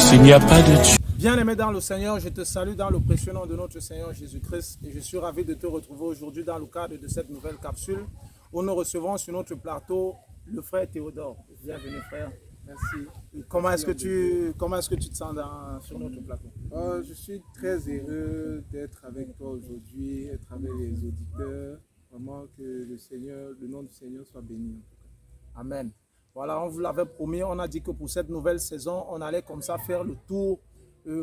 S'il n'y a pas de Dieu. Bien-aimé dans le Seigneur, je te salue dans le précieux nom de notre Seigneur Jésus-Christ et je suis ravi de te retrouver aujourd'hui dans le cadre de cette nouvelle capsule où nous recevons sur notre plateau le frère Théodore. Bienvenue frère. Merci. Comment est-ce que tu te sens sur notre plateau? Je suis très heureux d'être avec toi aujourd'hui, être avec les auditeurs. Vraiment que le nom du Seigneur soit béni. Amen. Voilà, on vous l'avait promis, on a dit que pour cette nouvelle saison, on allait comme ça faire le tour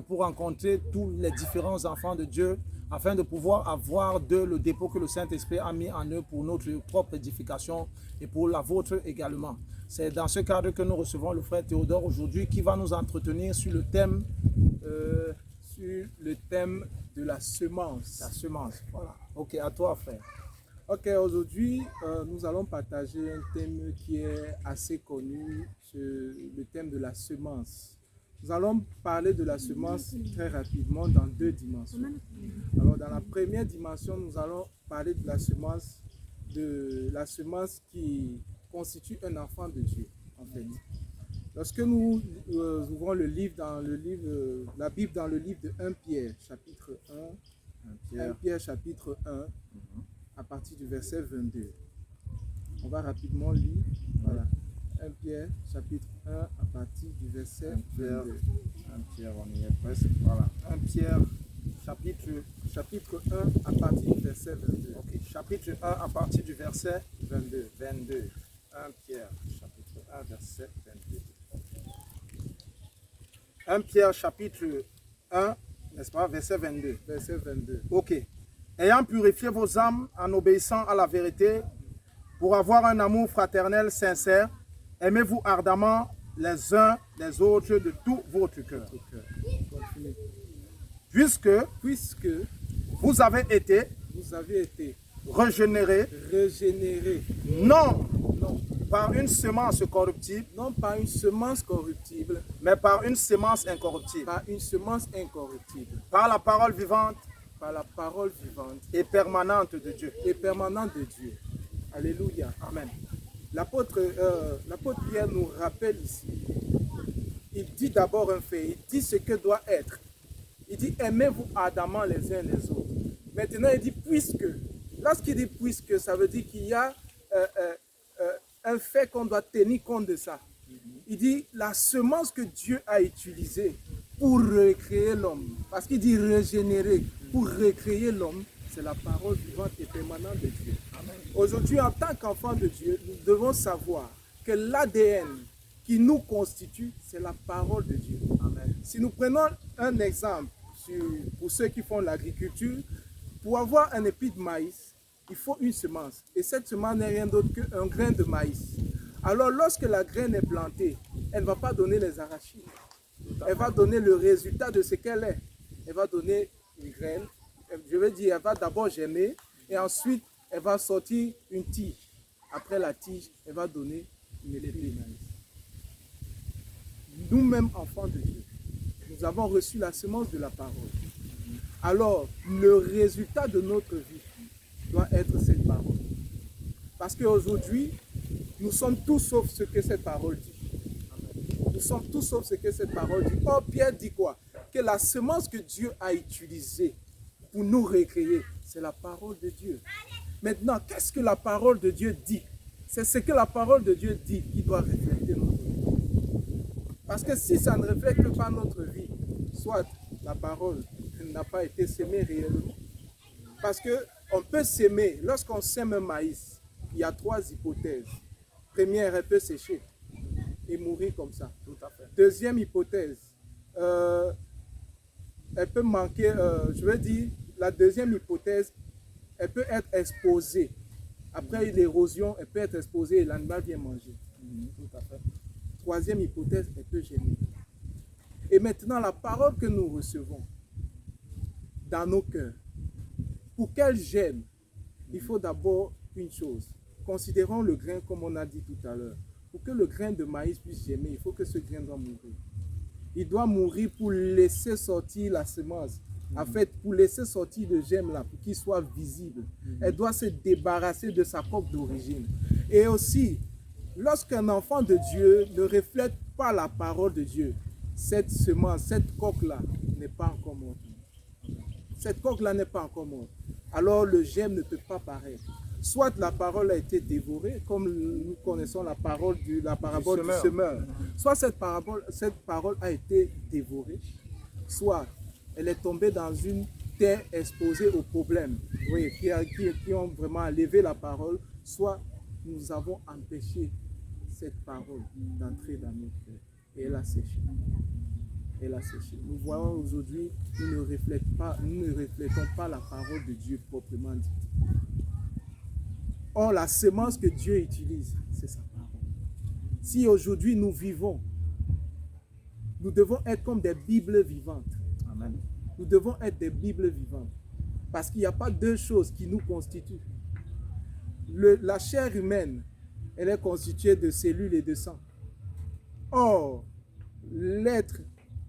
pour rencontrer tous les différents enfants de Dieu afin de pouvoir avoir le dépôt que le Saint-Esprit a mis en eux pour notre propre édification et pour la vôtre également. C'est dans ce cadre que nous recevons le frère Théodore aujourd'hui qui va nous entretenir sur le thème de la semence. La semence, voilà. Ok, à toi frère. Ok, aujourd'hui, nous allons partager un thème qui est assez connu, le thème de la semence. Nous allons parler de la semence très rapidement dans deux dimensions. Alors, dans la première dimension, nous allons parler de la semence qui constitue un enfant de Dieu, en fait. Lorsque nous ouvrons la Bible dans le livre de 1 Pierre, chapitre 1, 1 Pierre, chapitre 1, à partir du verset 22. On va rapidement lire. Voilà. 1 Pierre, chapitre 1, à partir du verset 22. 1 Pierre, on y est presque. Voilà. 1 Pierre, chapitre 1, à partir du verset 22. Ok. Chapitre 1, à partir du verset 22. 1 Pierre, chapitre 1, verset 22. 1 Pierre, chapitre 1, n'est-ce pas, verset 22. Verset 22. Ok. Ayant purifié vos âmes en obéissant à la vérité, pour avoir un amour fraternel sincère, aimez-vous ardemment les uns les autres de tout votre cœur. Puisque vous avez été régénérés, non par une semence corruptible, mais par une semence incorruptible. Par la parole vivante et permanente de Dieu. Alléluia. Amen. L'apôtre Pierre nous rappelle ici, il dit d'abord un fait, il dit ce que doit être. Il dit aimez-vous ardemment les uns les autres. Maintenant il dit puisque. Lorsqu'il dit puisque, ça veut dire qu'il y a un fait qu'on doit tenir compte de ça. Il dit la semence que Dieu a utilisée pour recréer l'homme. Parce qu'il dit régénérer, pour recréer l'homme, c'est la parole vivante et permanente de Dieu. Aujourd'hui, en tant qu'enfants de Dieu, nous devons savoir que l'ADN qui nous constitue, c'est la parole de Dieu. Amen. Si nous prenons un exemple pour ceux qui font l'agriculture, pour avoir un épi de maïs, il faut une semence. Et cette semence n'est rien d'autre qu'un grain de maïs. Alors, lorsque la graine est plantée, elle ne va pas donner les arachides. Elle va donner le résultat de ce qu'elle est. Elle va donner une graine. Je veux dire, elle va d'abord germer et ensuite, elle va sortir une tige. Après la tige, elle va donner une épée de maïs. Nous-mêmes, enfants de Dieu, nous avons reçu la semence de la parole. Alors, le résultat de notre vie doit être cette parole. Parce qu'aujourd'hui, nous sommes tous sauf ce que cette parole dit. Nous sommes tous sauf ce que cette parole dit. Or, Pierre dit quoi? Que la semence que Dieu a utilisée pour nous recréer, c'est la parole de Dieu. Maintenant, qu'est-ce que la parole de Dieu dit? C'est ce que la parole de Dieu dit qui doit refléter notre vie. Parce que si ça ne reflète pas notre vie, soit la parole n'a pas été sémée réellement. Parce qu'on peut s'aimer, lorsqu'on sème un maïs, il y a trois hypothèses. Première, elle peut sécher et mourir comme ça. Tout à fait. Deuxième hypothèse, elle peut manquer, la deuxième hypothèse, elle peut être exposée. Après l'érosion, elle peut être exposée et l'animal vient manger. Tout à fait. Troisième hypothèse, elle peut germer. Et maintenant, la parole que nous recevons dans nos cœurs, pour qu'elle germe, il faut d'abord une chose. Considérons le grain comme on a dit tout à l'heure. Pour que le grain de maïs puisse germer, il faut que ce grain doit mourir. Il doit mourir pour laisser sortir la semence. En fait, pour laisser sortir le germe là, pour qu'il soit visible. Elle doit se débarrasser de sa coque d'origine. Et aussi, lorsqu'un enfant de Dieu ne reflète pas la parole de Dieu, cette semence, cette coque-là n'est pas encore morte. Cette coque-là n'est pas encore morte. Alors le germe ne peut pas paraître. Soit la parole a été dévorée, comme nous connaissons la parabole du semeur. Soit cette parole a été dévorée, soit elle est tombée dans une terre exposée aux problèmes, oui, qui ont vraiment enlevé la parole, soit nous avons empêché cette parole d'entrer dans notre cœur. Et elle a séché. Elle a séché. Nous voyons aujourd'hui, nous ne reflétons pas la parole de Dieu proprement dit. Or, la semence que Dieu utilise, c'est sa parole. Si aujourd'hui nous vivons, nous devons être comme des Bibles vivantes. Amen. Nous devons être des Bibles vivantes. Parce qu'il n'y a pas deux choses qui nous constituent. La chair humaine, elle est constituée de cellules et de sang. Or, l'être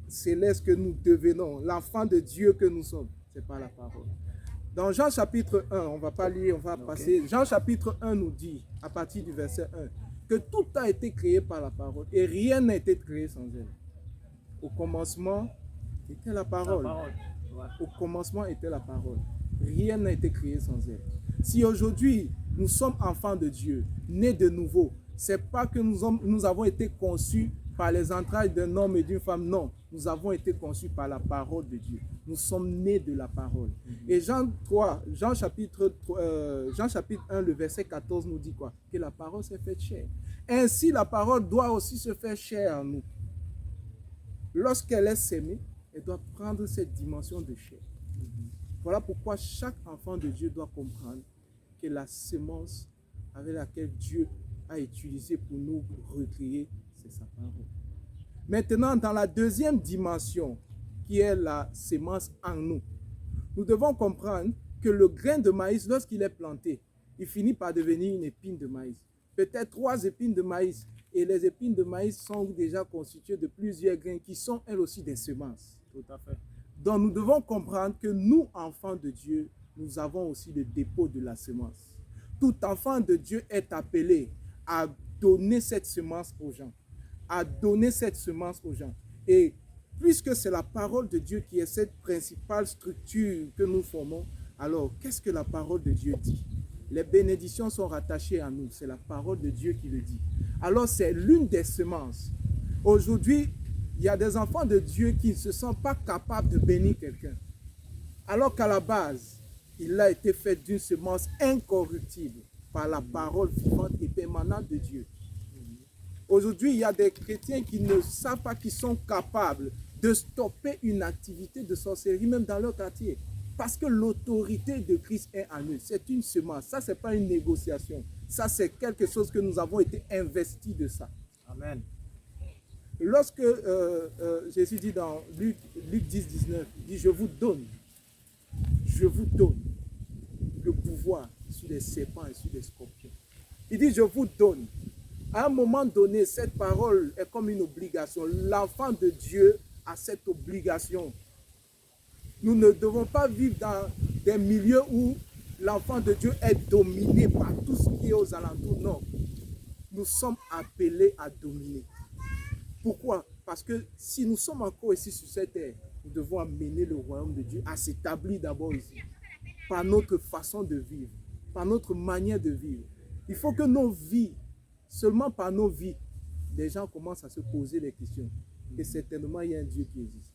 céleste que nous devenons, l'enfant de Dieu que nous sommes, ce n'est pas la parole. Dans Jean chapitre 1, on ne va pas lire, on va passer. Jean chapitre 1 nous dit, à partir du verset 1, que tout a été créé par la parole et rien n'a été créé sans elle. Au commencement était la parole. Au commencement était la parole. Rien n'a été créé sans elle. Si aujourd'hui nous sommes enfants de Dieu, nés de nouveau, ce n'est pas que nous avons été conçus par les entrailles d'un homme et d'une femme. Non, nous avons été conçus par la parole de Dieu. Nous sommes nés de la parole. Et Jean chapitre 1, le verset 14 nous dit quoi? Que la parole s'est faite chair. Ainsi, la parole doit aussi se faire chair en nous. Lorsqu'elle est sémée, elle doit prendre cette dimension de chair. Voilà pourquoi chaque enfant de Dieu doit comprendre que la semence avec laquelle Dieu a utilisé pour nous recréer, c'est sa parole. Maintenant, dans la deuxième dimension, qui est la semence en nous, nous devons comprendre que le grain de maïs, lorsqu'il est planté, il finit par devenir une épine de maïs. Peut-être 3 épines de maïs. Et les épines de maïs sont déjà constituées de plusieurs grains qui sont elles aussi des semences. Tout à fait. Donc nous devons comprendre que nous, enfants de Dieu, nous avons aussi le dépôt de la semence. Tout enfant de Dieu est appelé à donner cette semence aux gens. À donner cette semence aux gens. Et puisque c'est la parole de Dieu qui est cette principale structure que nous formons, alors qu'est-ce que la parole de Dieu dit? Les bénédictions sont rattachées à nous. C'est la parole de Dieu qui le dit. Alors c'est l'une des semences. Aujourd'hui, il y a des enfants de Dieu qui ne se sentent pas capables de bénir quelqu'un. Alors qu'à la base, il a été fait d'une semence incorruptible par la parole vivante et permanente de Dieu. Aujourd'hui, il y a des chrétiens qui ne savent pas qu'ils sont capables de stopper une activité de sorcellerie, même dans leur quartier. Parce que l'autorité de Christ est en eux. C'est une semence. Ça, ce n'est pas une négociation. Ça, c'est quelque chose que nous avons été investis de ça. Amen. Lorsque Jésus dit dans Luc 10, 19, il dit, je vous donne le pouvoir sur les serpents et sur les scorpions. Il dit, je vous donne. À un moment donné, cette parole est comme une obligation. L'enfant de Dieu a cette obligation. Nous ne devons pas vivre dans des milieux où l'enfant de Dieu est dominé par tout ce qui est aux alentours. Non, nous sommes appelés à dominer. Pourquoi? Parce que si nous sommes encore ici sur cette terre, nous devons amener le royaume de Dieu à s'établir d'abord ici, par notre façon de vivre, par notre manière de vivre. Il faut que nos vies, seulement par nos vies, les gens commencent à se poser des questions. Et certainement, il y a un Dieu qui existe.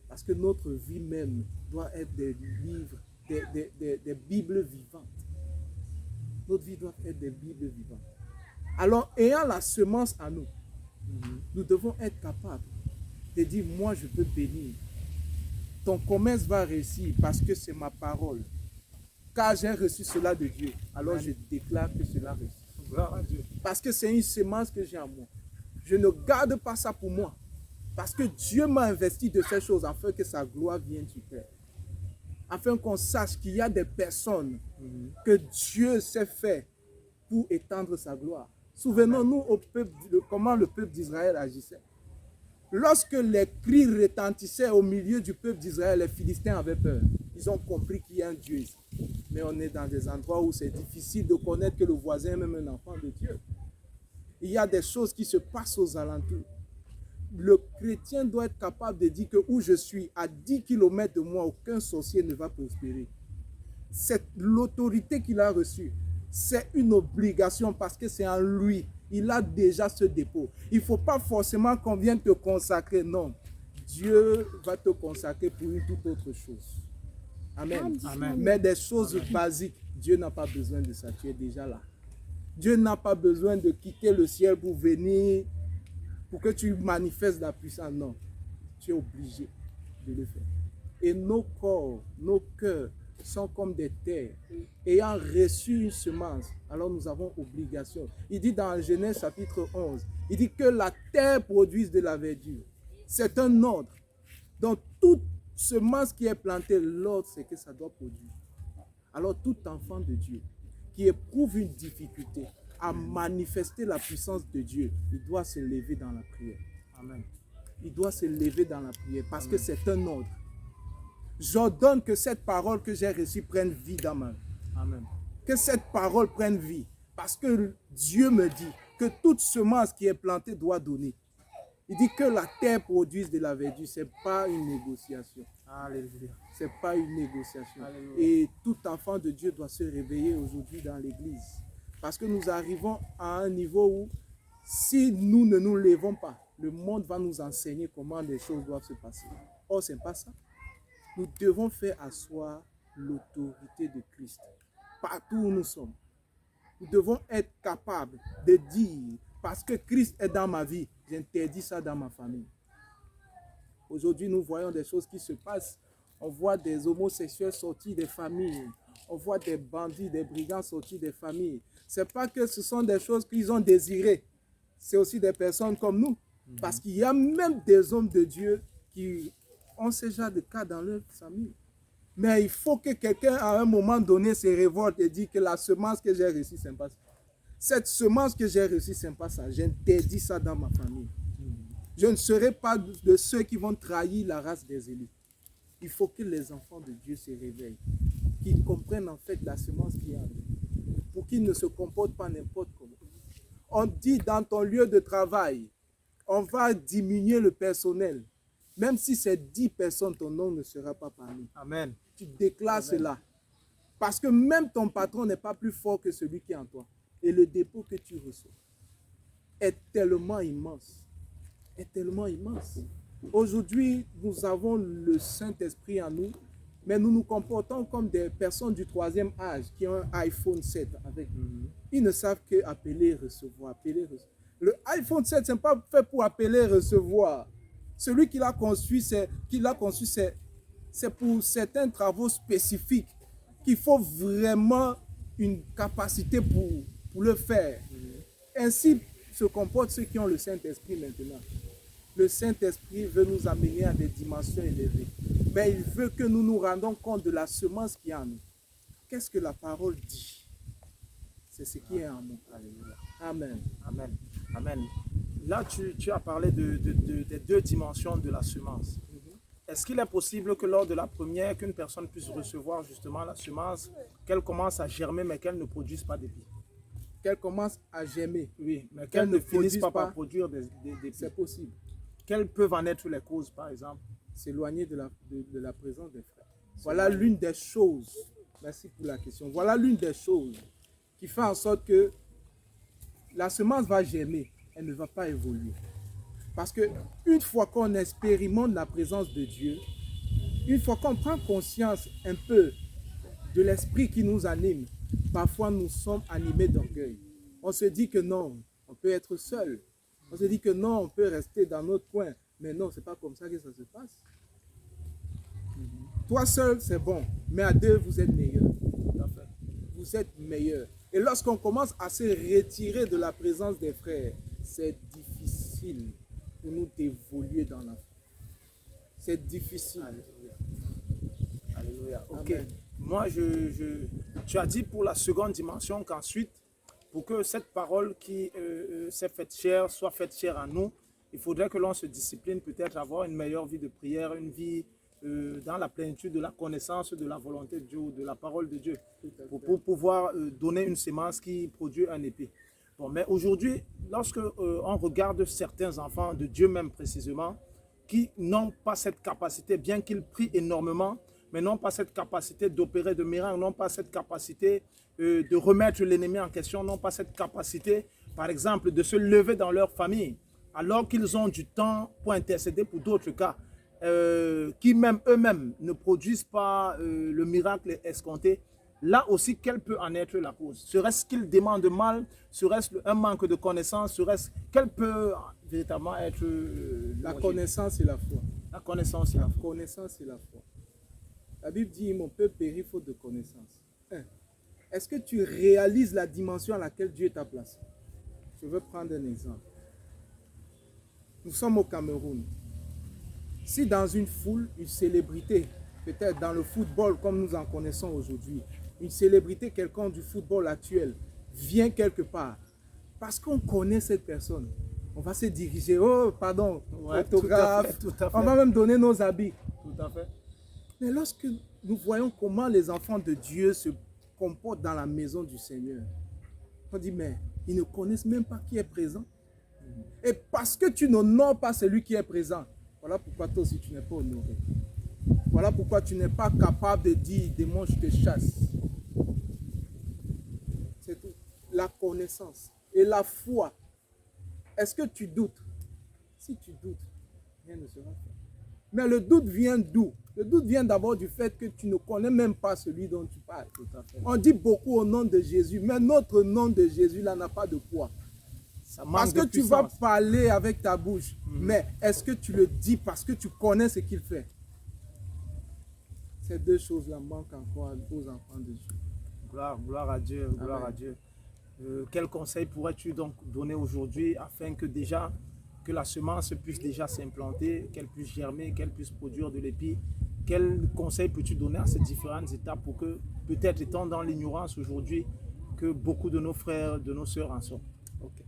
Parce que notre vie même doit être des livres, des Bibles vivantes. Notre vie doit être des Bibles vivantes. Alors, ayant la semence en nous, nous devons être capables de dire, moi je veux bénir. Ton commerce va réussir parce que c'est ma parole. Car j'ai reçu cela de Dieu. Alors je déclare que cela réussit. Gloire à Dieu. Parce que c'est une semence que j'ai en moi. Je ne garde pas ça pour moi. Parce que Dieu m'a investi de ces choses afin que sa gloire vienne sur terre. Afin qu'on sache qu'il y a des personnes que Dieu s'est fait pour étendre sa gloire. Souvenons-nous au peuple, comment le peuple d'Israël agissait. Lorsque les cris retentissaient au milieu du peuple d'Israël, les Philistins avaient peur. Ils ont compris qu'il y a un Dieu ici. Mais on est dans des endroits où c'est difficile de connaître que le voisin est même un enfant de Dieu. Il y a des choses qui se passent aux alentours. le chrétien doit être capable de dire que où je suis, à 10 km de moi, aucun sorcier ne va prospérer. C'est l'autorité qu'il a reçue. C'est une obligation parce que c'est en lui. Il a déjà ce dépôt. Il ne faut pas forcément qu'on vienne te consacrer. Non. Dieu va te consacrer pour une toute autre chose. Amen. Amen. Mais des choses basiques, Dieu n'a pas besoin de ça. Tu es déjà là. Dieu n'a pas besoin de quitter le ciel pour venir, pour que tu manifestes la puissance. Non. Tu es obligé de le faire. Et nos corps, nos cœurs sont comme des terres. Ayant reçu une semence, alors nous avons obligation. Il dit dans Genèse chapitre 11, il dit que la terre produise de la verdure. C'est un ordre. Donc toute semence qui est plantée, l'ordre c'est que ça doit produire. Alors tout enfant de Dieu qui éprouve une difficulté à manifester la puissance de Dieu, il doit se lever dans la prière. Amen. Il doit se lever dans la prière parce que c'est un ordre. J'ordonne que cette parole que j'ai reçue prenne vie dans ma vie. Amen. Que cette parole prenne vie. Parce que Dieu me dit que toute semence qui est plantée doit donner. Il dit que la terre produise de la verdure. Ce n'est pas une négociation. Alléluia. Ce n'est pas une négociation. Alléluia. Et tout enfant de Dieu doit se réveiller aujourd'hui dans l'église. Parce que nous arrivons à un niveau où, si nous ne nous levons pas, le monde va nous enseigner comment les choses doivent se passer. Or, ce n'est pas ça. Nous devons faire asseoir l'autorité de Christ partout où nous sommes. Nous devons être capables de dire, parce que Christ est dans ma vie, j'interdis ça dans ma famille. Aujourd'hui, nous voyons des choses qui se passent. On voit des homosexuels sortis des familles. On voit des bandits, des brigands sortis des familles. Ce n'est pas que ce sont des choses qu'ils ont désirées. C'est aussi des personnes comme nous. Parce qu'il y a même des hommes de Dieu qui ont ce genre de cas dans leur famille. Mais il faut que quelqu'un, à un moment donné, se révolte et dise que la semence que j'ai reçue, ce n'est pas ça. Cette semence que j'ai reçue, ce n'est pas ça. J'interdis ça dans ma famille. Je ne serai pas de ceux qui vont trahir la race des élus. Il faut que les enfants de Dieu se réveillent, qu'ils comprennent en fait la semence qu'il y a en eux, pour qu'ils ne se comportent pas n'importe comment. On dit dans ton lieu de travail, on va diminuer le personnel. Même si c'est 10 personnes, ton nom ne sera pas parmi. Amen. Tu déclares cela. Parce que même ton patron n'est pas plus fort que celui qui est en toi. Et le dépôt que tu reçois est tellement immense. Est tellement immense. Aujourd'hui, nous avons le Saint-Esprit en nous, mais nous nous comportons comme des personnes du 3e âge qui ont un iPhone 7 avec nous. Ils ne savent que appeler, recevoir, appeler, recevoir. Le iPhone 7, ce n'est pas fait pour appeler, recevoir. Celui qui l'a conçu, c'est pour certains travaux spécifiques qu'il faut vraiment une capacité pour le faire. Ainsi se comportent ceux qui ont le Saint-Esprit maintenant. Le Saint-Esprit veut nous amener à des dimensions élevées. Mais il veut que nous nous rendons compte de la semence qui est en nous. Qu'est-ce que la parole dit? C'est ce qui est en nous. Alléluia. Amen. Amen. Amen. Là, tu as parlé des deux dimensions de la semence. Est-ce qu'il est possible que lors de la première, qu'une personne puisse recevoir justement la semence, qu'elle commence à germer, mais qu'elle ne produise pas d'épis? Qu'elle commence à germer. Oui, mais qu'elle ne finisse pas par produire des épis. C'est possible. Quelles peuvent en être les causes, par exemple? S'éloigner de la présence des frères. Voilà l'une des choses. Merci pour la question. Voilà l'une des choses qui fait en sorte que la semence va germer. Elle ne va pas évoluer. Parce que une fois qu'on expérimente la présence de Dieu, une fois qu'on prend conscience un peu de l'esprit qui nous anime, parfois nous sommes animés d'orgueil. On se dit que non, on peut être seul. On se dit que non, on peut rester dans notre coin. Mais non, ce n'est pas comme ça que ça se passe. Toi seul, c'est bon. Mais à deux, vous êtes meilleur. Vous êtes meilleur. Et lorsqu'on commence à se retirer de la présence des frères, c'est difficile pour nous d'évoluer dans la foi. C'est difficile. Alléluia. Alléluia. Ok. Amen. Moi, tu as dit pour la seconde dimension qu'ensuite, pour que cette parole qui s'est faite chair soit faite chair en nous, il faudrait que l'on se discipline, peut-être avoir une meilleure vie de prière, une vie dans la plénitude de la connaissance de la volonté de Dieu, de la parole de Dieu, pour pouvoir donner une semence qui produit un épis. Bon, mais aujourd'hui, lorsque on regarde certains enfants de Dieu même précisément, qui n'ont pas cette capacité, bien qu'ils prient énormément, mais n'ont pas cette capacité d'opérer de miracles, n'ont pas cette capacité de remettre l'ennemi en question, n'ont pas cette capacité, par exemple, de se lever dans leur famille, alors qu'ils ont du temps pour intercéder pour d'autres cas, qui même eux-mêmes ne produisent pas le miracle escompté. Là aussi, quelle peut en être la cause? Serait-ce qu'ils demandent mal? Serait-ce un manque de connaissance? Serait-ce quelle peut véritablement être la connaissance et la foi. La connaissance et la foi. Connaissance et la foi. La Bible dit, mon peuple périt faute de connaissance. Est-ce que tu réalises la dimension à laquelle Dieu t'a placé? Je veux prendre un exemple. Nous sommes au Cameroun. Si dans une foule, une célébrité, peut-être dans le football comme nous en connaissons aujourd'hui, une célébrité quelconque du football actuel vient quelque part, parce qu'on connaît cette personne, on va se diriger, oh pardon, Ouais, autographe, tout à fait. on va même donner nos habits. Tout à fait. Mais lorsque nous voyons comment les enfants de Dieu se comportent dans la maison du Seigneur, on dit, mais ils ne connaissent même pas qui est présent. Et parce que tu n'honores pas celui qui est présent, voilà pourquoi toi aussi tu n'es pas honoré. Voilà pourquoi tu n'es pas capable de dire, démon, je te chasse. C'est tout. La connaissance et la foi. Est-ce que tu doutes? Si tu doutes, rien ne sera fait. Mais le doute vient d'où? Le doute vient d'abord du fait que tu ne connais même pas celui dont tu parles. Tout à fait. On dit beaucoup au nom de Jésus, mais notre nom de Jésus là n'a pas de poids. Ça manque Parce que de tu vas puissance. parler avec ta bouche, mais est-ce que tu le dis parce que tu connais ce qu'il fait? Ces deux choses-là manquent encore aux enfants de Dieu. Gloire à Dieu, gloire Amen. à Dieu. Quel conseil pourrais-tu donc donner aujourd'hui afin que déjà que la semence puisse déjà s'implanter, qu'elle puisse germer, qu'elle puisse produire de l'épi? Quel conseil peux-tu donner à ces différentes étapes pour que, peut-être étant dans l'ignorance aujourd'hui, que beaucoup de nos frères, de nos sœurs en sont? Ok.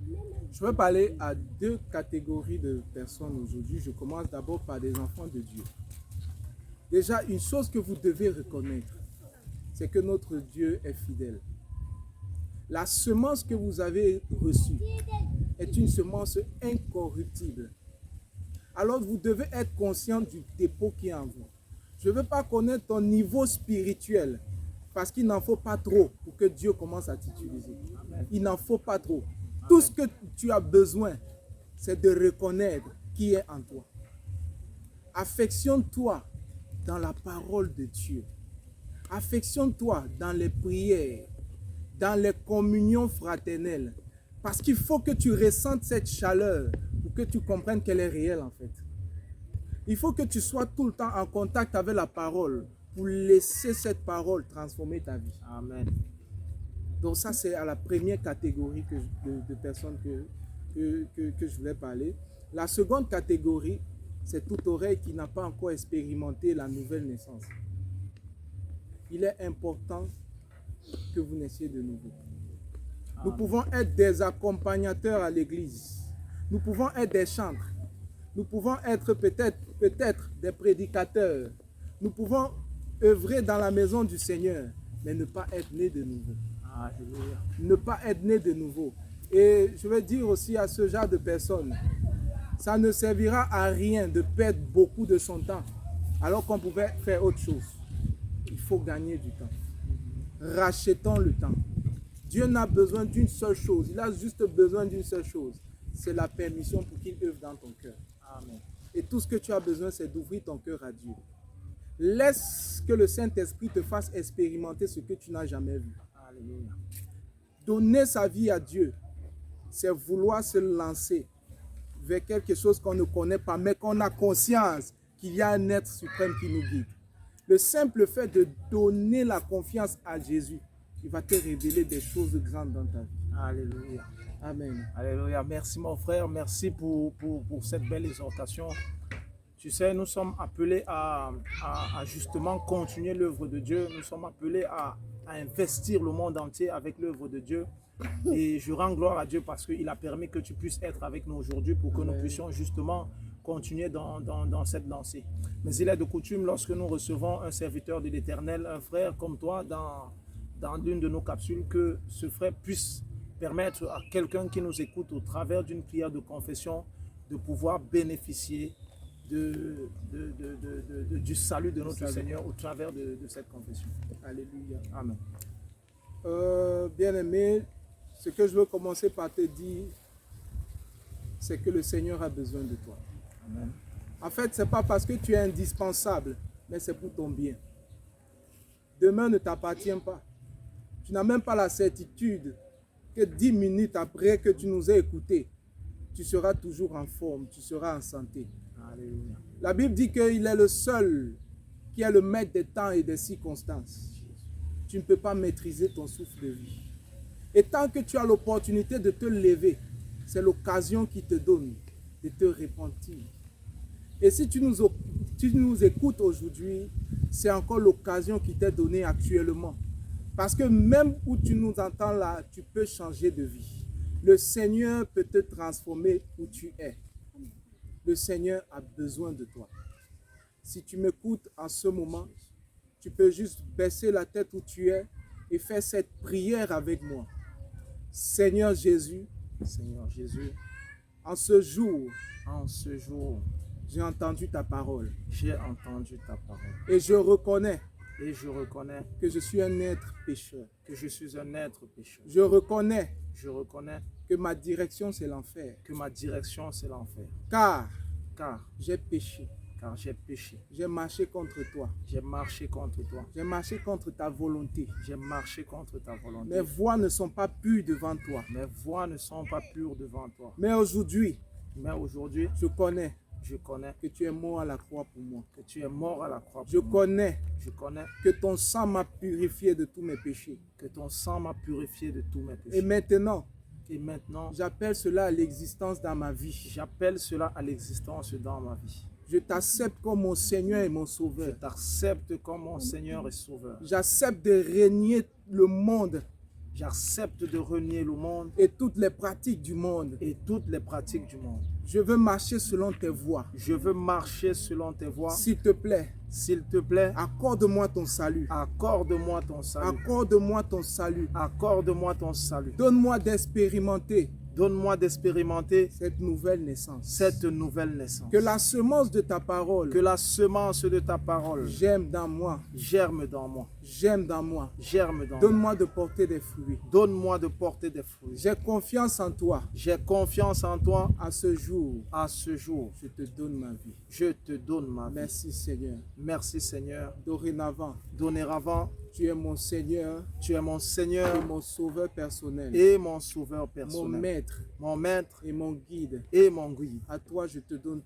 Je vais parler à deux catégories de personnes aujourd'hui. Je commence d'abord par des enfants de Dieu. Déjà, une chose que vous devez reconnaître, c'est que notre Dieu est fidèle. La semence que vous avez reçue est une semence incorruptible. Alors, vous devez être conscient du dépôt qui est en vous. Je ne veux pas connaître ton niveau spirituel parce qu'il n'en faut pas trop pour que Dieu commence à t'utiliser. Il n'en faut pas trop. Tout ce que tu as besoin, c'est de reconnaître qui est en toi. Affectionne-toi dans la parole de Dieu. Affectionne-toi dans les prières, dans les communions fraternelles. Parce qu'il faut que tu ressentes cette chaleur pour que tu comprennes qu'elle est réelle en fait. Il faut que tu sois tout le temps en contact avec la parole pour laisser cette parole transformer ta vie. Amen. Donc ça, c'est à la première catégorie de personnes que je voulais parler. La seconde catégorie, c'est toute oreille qui n'a pas encore expérimenté la nouvelle naissance. Il est important que vous naissiez de nouveau. Nous pouvons être des accompagnateurs à l'église. Nous pouvons être des chantres. Nous pouvons être peut-être des prédicateurs. Nous pouvons œuvrer dans la maison du Seigneur, mais ne pas être nés de nouveau. Alléluia. Ne pas être né de nouveau. Et je vais dire aussi à ce genre de personnes, ça ne servira à rien de perdre beaucoup de son temps alors qu'on pouvait faire autre chose. Il faut gagner du temps. Rachetons le temps. Dieu n'a besoin d'une seule chose. Il a juste besoin d'une seule chose. C'est la permission pour qu'il œuvre dans ton cœur. Amen. Et tout ce que tu as besoin, c'est d'ouvrir ton cœur à Dieu. Laisse que le Saint-Esprit te fasse expérimenter ce que tu n'as jamais vu. Alléluia. Donner sa vie à Dieu, c'est vouloir se lancer vers quelque chose qu'on ne connaît pas, mais qu'on a conscience qu'il y a un être suprême qui nous guide. Le simple fait de donner la confiance à Jésus, il va te révéler des choses grandes dans ta vie. Alléluia. Amen. Alléluia. Merci mon frère, merci pour cette belle exhortation. Tu sais, nous sommes appelés à justement continuer l'œuvre de Dieu. Nous sommes appelés à investir le monde entier avec l'œuvre de Dieu. Et je rends gloire à Dieu parce qu'il a permis que tu puisses être avec nous aujourd'hui pour que nous puissions justement continuer dans cette lancée. Mais il est de coutume, lorsque nous recevons un serviteur de l'Éternel, un frère comme toi, dans l'une de nos capsules, que ce frère puisse permettre à quelqu'un qui nous écoute au travers d'une prière de confession de pouvoir bénéficier du salut de notre Seigneur au travers de cette confession. Alléluia. Amen. Bien-aimé, ce que je veux commencer par te dire, c'est que le Seigneur a besoin de toi. Amen. En fait, ce n'est pas parce que tu es indispensable, mais c'est pour ton bien. Demain ne t'appartient pas. Tu n'as même pas la certitude que 10 minutes après que tu nous aies écoutés, tu seras toujours en forme, tu seras en santé. Alléluia. La Bible dit qu'il est le seul qui est le maître des temps et des circonstances. Tu ne peux pas maîtriser ton souffle de vie. Et tant que tu as l'opportunité de te lever, c'est l'occasion qui te donne de te repentir. Et si tu nous écoutes aujourd'hui, c'est encore l'occasion qui t'est donnée actuellement. Parce que même où tu nous entends là, tu peux changer de vie. Le Seigneur peut te transformer où tu es. Le Seigneur a besoin de toi. Si tu m'écoutes en ce moment, tu peux juste baisser la tête où tu es et faire cette prière avec moi. Seigneur Jésus, en ce jour, j'ai entendu ta parole. Et je reconnais que je suis un être pécheur. Je reconnais que ma direction c'est l'enfer. Car j'ai péché. J'ai marché contre toi. J'ai marché contre ta volonté. Mes voies ne sont pas pures devant toi. Mais aujourd'hui, je connais que tu es mort à la croix pour moi. Je connais que ton sang m'a purifié de tous mes péchés. Et maintenant, j'appelle cela à l'existence dans ma vie. Je t'accepte comme mon Seigneur et mon Sauveur. J'accepte de régner le monde. Et toutes les pratiques du monde. Je veux marcher selon tes voies. S'il te plaît, accorde-moi ton salut. Accorde-moi ton salut. Donne-moi d'expérimenter cette nouvelle naissance. Que la semence de ta parole germe dans moi. Donne-moi de porter des fruits. J'ai confiance en toi. À ce jour, je te donne ma vie. Merci Seigneur. Dorénavant, tu es mon Seigneur. Et mon sauveur personnel. Mon maître. Et mon guide. À toi je te donne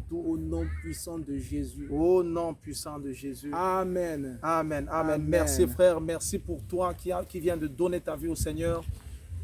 tout. Au nom puissant de Jésus. Amen. Amen. Merci frère, merci pour toi qui viens de donner ta vie au Seigneur.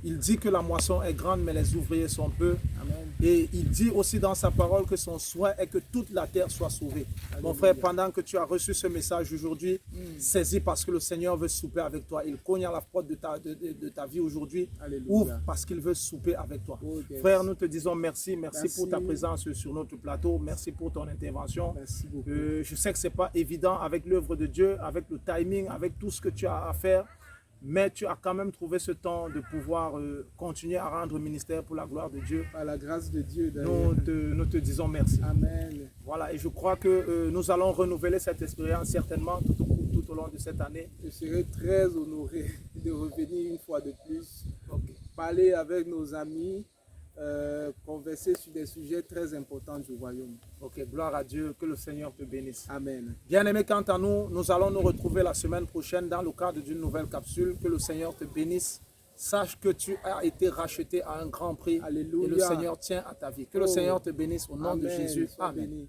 Il dit que la moisson est grande, mais les ouvriers sont peu. Amen. Et il dit aussi dans sa parole que son souhait est que toute la terre soit sauvée. Alléluia. Mon frère, pendant que tu as reçu ce message aujourd'hui, saisis parce que le Seigneur veut souper avec toi. Il cogne à la porte de ta vie aujourd'hui. Ouvre parce qu'il veut souper avec toi. Frère, nous te disons merci pour ta présence sur notre plateau. Merci pour ton intervention. Merci beaucoup. Je sais que ce n'est pas évident avec l'œuvre de Dieu, avec le timing, avec tout ce que tu as à faire. Mais tu as quand même trouvé ce temps de pouvoir continuer à rendre ministère pour la gloire de Dieu. Par la grâce de Dieu. Nous te disons merci. Amen. Voilà, et je crois que nous allons renouveler cette expérience certainement tout au long de cette année. Je serai très honoré de revenir une fois de plus, parler avec nos amis, converser sur des sujets très importants du royaume. Ok, gloire à Dieu, que le Seigneur te bénisse. Amen. Bien-aimés, quant à nous, nous allons nous retrouver la semaine prochaine dans le cadre d'une nouvelle capsule. Que le Seigneur te bénisse. Sache que tu as été racheté à un grand prix. Alléluia. Et le Seigneur tient à ta vie. Que le Seigneur te bénisse au nom de Jésus. Amen. Béni.